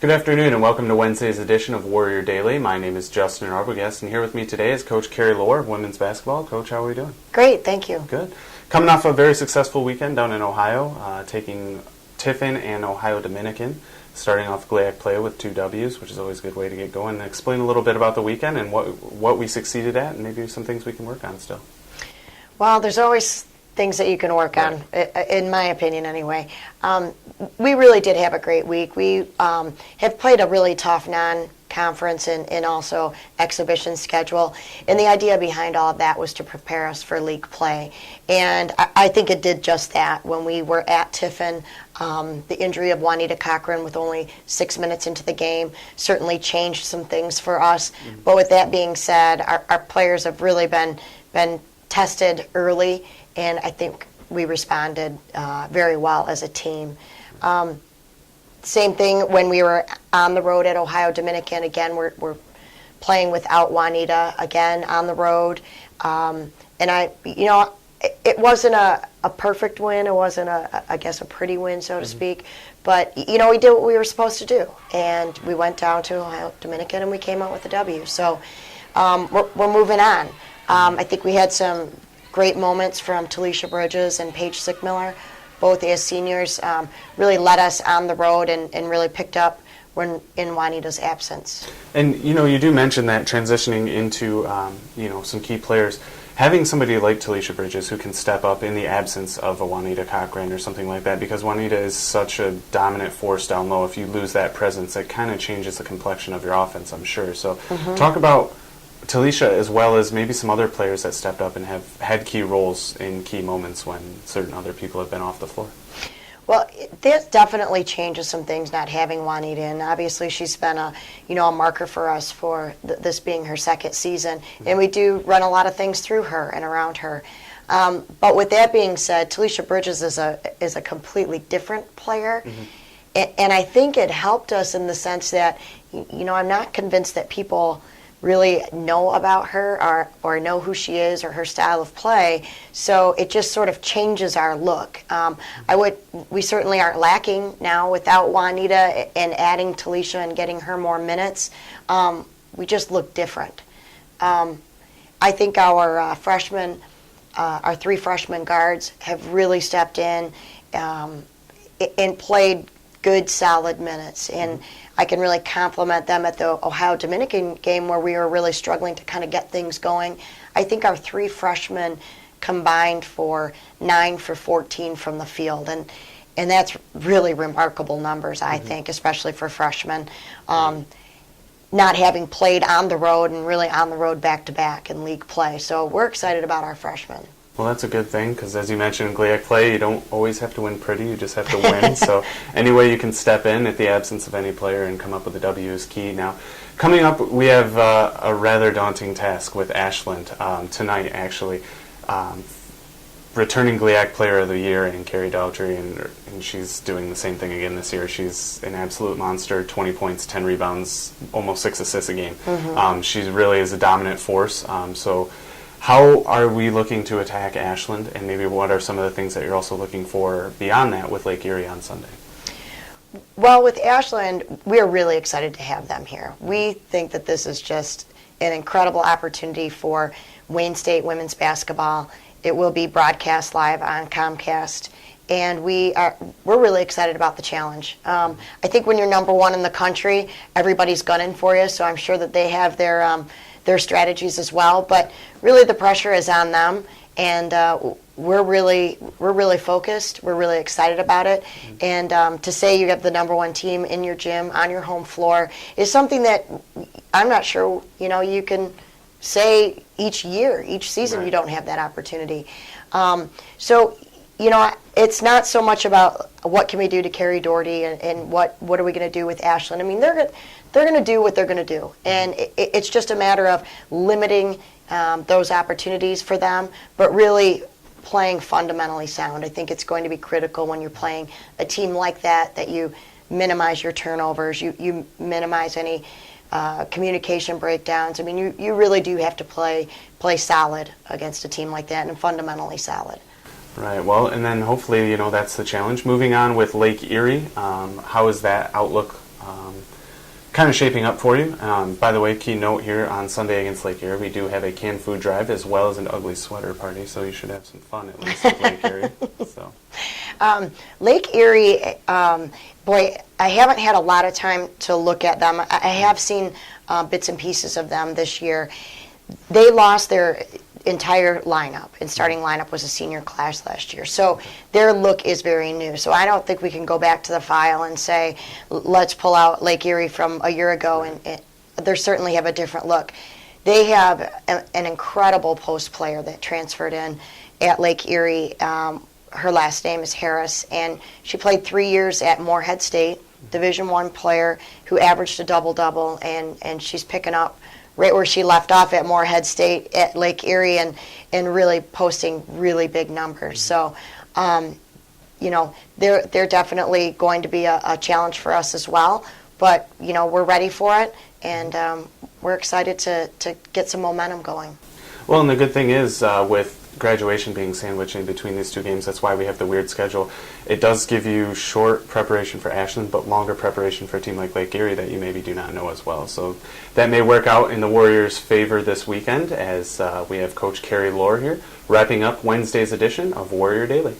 Good afternoon and welcome to Wednesday's edition of Warrior Daily. My name is Justin Arbogast, and here with me today is Coach Carrie Lohr of women's basketball. Coach, how are we doing? Great, thank you. Good. Coming off a very successful weekend down in Ohio, taking Tiffin and Ohio Dominican, starting off GLIAC play with 2 W's, which is always a good way to get going. Explain a little bit about the weekend and what we succeeded at, and maybe some things we can work on still. Well, there's always things that you can work on, in my opinion anyway. We really did have a great week. We have played a really tough non-conference and also exhibition schedule, and the idea behind all of that was to prepare us for league play. And I think it did just that. When we were at Tiffin, the injury of Juanita Cochran with only 6 minutes into the game certainly changed some things for us. Mm-hmm. But with that being said, our players have really been tested early, and I think we responded very well as a team. Same thing when we were on the road at Ohio Dominican. Again, we're playing without Juanita again on the road. And it wasn't a perfect win. It wasn't I guess a pretty win, so to speak. But, we did what we were supposed to do. And we went down to Ohio Dominican and we came out with a W. So we're moving on. I think we had some great moments from Talisha Bridges and Paige Sickmiller, both as seniors, really led us on the road and really picked up when in Juanita's absence. And, you do mention that transitioning into, some key players, having somebody like Talisha Bridges who can step up in the absence of a Juanita Cochran or something like that, because Juanita is such a dominant force down low. If you lose that presence, it kind of changes the complexion of your offense, I'm sure. So talk about Talisha as well as maybe some other players that stepped up and have had key roles in key moments when certain other people have been off the floor. Well, that definitely changes some things not having Juanita in. Obviously, she's been a marker for us for this being her second season, and we do run a lot of things through her and around her. But with that being said, Talisha Bridges is a completely different player, and I think it helped us in the sense that I'm not convinced that people really know about her or know who she is or her style of play, so it just sort of changes our look. We certainly aren't lacking now without Juanita and adding Talisha and getting her more minutes. We just look different. I think our freshmen, our 3 freshman guards have really stepped in and played good, solid minutes, and I can really compliment them at the Ohio Dominican game where we were really struggling to kind of get things going. I think our 3 freshmen combined for 9 for 14 from the field, and that's really remarkable numbers, I think, especially for freshmen, not having played on the road and really on the road back-to-back in league play. So we're excited about our freshmen. Well, that's a good thing, because as you mentioned in GLIAC play, you don't always have to win pretty, you just have to win. So any way you can step in at the absence of any player and come up with a W is key. Now, coming up, we have a rather daunting task with Ashland tonight, actually. Returning GLIAC Player of the Year in Carrie, and she's doing the same thing again this year. She's an absolute monster, 20 points, 10 rebounds, almost 6 assists a game. She really is a dominant force. So how are we looking to attack Ashland, and maybe what are some of the things that you're also looking for beyond that with Lake Erie on Sunday? Well, with Ashland, we're really excited to have them here. We think that this is just an incredible opportunity for Wayne State women's basketball. It will be broadcast live on Comcast, and we're really excited about the challenge. I think when you're number 1 in the country, everybody's gunning for you, so I'm sure that they have their strategies as well, but really the pressure is on them, and we're really focused. We're really excited about it, and to say you have the number 1 team in your gym on your home floor is something that I'm not sure you can say each year, each season. Right. You don't have that opportunity. So it's not so much about what can we do to Carrie Doherty and what are we going to do with Ashland. I mean, they're going to do what they're going to do, and it's just a matter of limiting those opportunities for them, but really playing fundamentally sound. I think it's going to be critical when you're playing a team like that you minimize your turnovers, you minimize any communication breakdowns. I mean, you really do have to play solid against a team like that and fundamentally solid. Right. Well, and then hopefully, that's the challenge. Moving on with Lake Erie, how is that outlook kind of shaping up for you. By the way, key note here on Sunday against Lake Erie, we do have a canned food drive as well as an ugly sweater party, so you should have some fun at least with Lake Erie. So. Lake Erie, boy, I haven't had a lot of time to look at them. I have seen bits and pieces of them this year. They lost their entire lineup, and starting lineup was a senior class last year. So their look is very new. So I don't think we can go back to the file and say, let's pull out Lake Erie from a year ago, and they certainly have a different look. They have an incredible post player that transferred in at Lake Erie. Her last name is Harris, and she played 3 years at Moorhead State, Division I player who averaged a double-double, and she's picking up right where she left off at Moorhead State at Lake Erie and really posting really big numbers. So, they're definitely going to be a challenge for us as well. But, we're ready for it, and we're excited to get some momentum going. Well, and the good thing is with graduation being sandwiched in between these two games, that's why we have the weird schedule. It does give you short preparation for Ashland, but longer preparation for a team like Lake Erie that you maybe do not know as well. So that may work out in the Warriors' favor this weekend as we have Coach Carrie Lohr here, wrapping up Wednesday's edition of Warrior Daily.